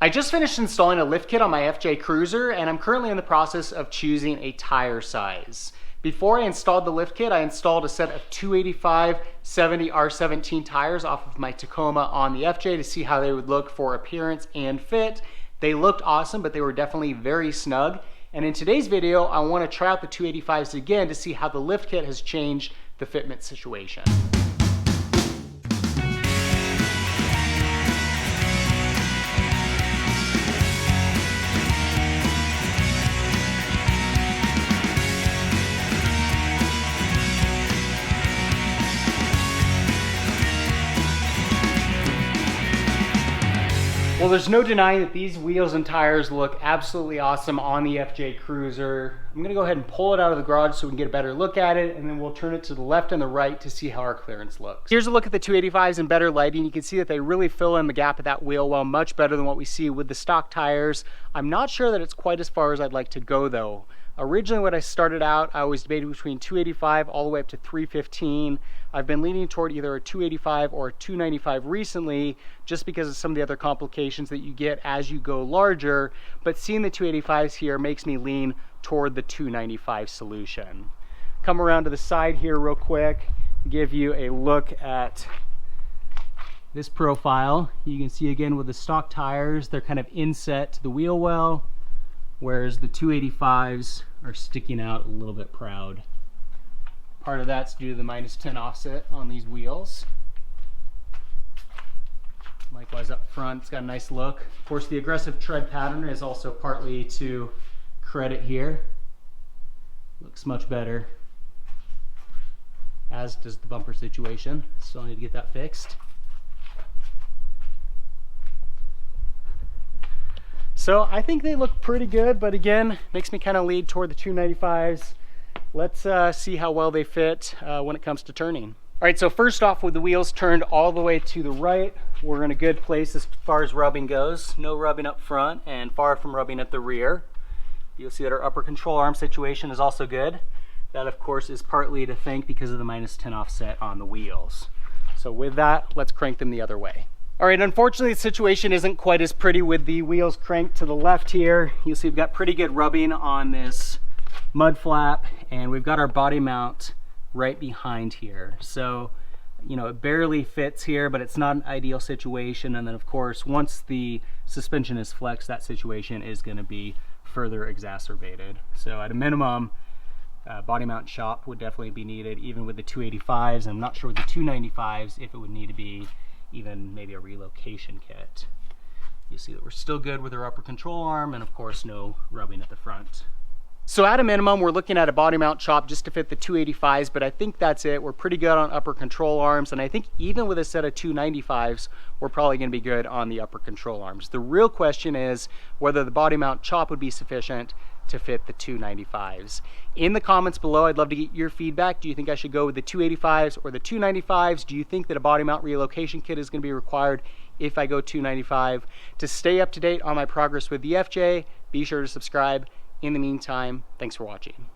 I just finished installing a lift kit on my FJ Cruiser, and I'm currently in the process of choosing a tire size. Before I installed the lift kit, I installed a set of 285/70 R17 tires off of my Tacoma on the FJ to see how they would look for appearance and fit. They looked awesome, but they were definitely very snug. And in today's video, I want to try out the 285s again to see how the lift kit has changed the fitment situation. Well, there's no denying that these wheels and tires look absolutely awesome on the FJ Cruiser. I'm gonna go ahead and pull it out of the garage so we can get a better look at it, and then we'll turn it to the left and the right to see how our clearance looks. Here's a look at the 285s in better lighting. You can see that they really fill in the gap of that wheel well, much better than what we see with the stock tires. I'm not sure that it's quite as far as I'd like to go though. Originally when I started out, I was debating between 285 all the way up to 315. I've been leaning toward either a 285 or a 295 recently, just because of some of the other complications that you get as you go larger, but seeing the 285s here makes me lean toward the 295 solution. Come around to the side here real quick, give you a look at this profile. You can see again with the stock tires, they're kind of inset to the wheel well, whereas the 285s are sticking out a little bit proud. Part of that's due to the -10 offset on these wheels. Likewise up front, it's got a nice look. Of course, the aggressive tread pattern is also partly to credit here. Looks much better, as does the bumper situation. Still need to get that fixed. So I think they look pretty good, but again, makes me kind of lead toward the 295s. Let's see how well they fit when it comes to turning. All right, so first off, with the wheels turned all the way to the right, we're in a good place as far as rubbing goes. No rubbing up front and far from rubbing at the rear. You'll see that our upper control arm situation is also good. That of course is partly to thank because of the -10 offset on the wheels. So with that, let's crank them the other way. All right, unfortunately the situation isn't quite as pretty with the wheels cranked to the left here. You'll see we've got pretty good rubbing on this mud flap, and we've got our body mount right behind here. So, you know, it barely fits here, but it's not an ideal situation. And then of course, once the suspension is flexed, that situation is gonna be further exacerbated. So at a minimum, body mount shop would definitely be needed, even with the 285s. I'm not sure with the 295s if it would need to be even maybe a relocation kit. You see that we're still good with our upper control arm, and of course no rubbing at the front. So at a minimum, we're looking at a body mount chop just to fit the 285s, but I think that's it. We're pretty good on upper control arms, and I think even with a set of 295s, we're probably gonna be good on the upper control arms. The real question is whether the body mount chop would be sufficient to fit the 295s. In the comments below, I'd love to get your feedback. Do you think I should go with the 285s or the 295s? Do you think that a body mount relocation kit is gonna be required if I go 295? To stay up to date on my progress with the FJ, be sure to subscribe. In the meantime, thanks for watching.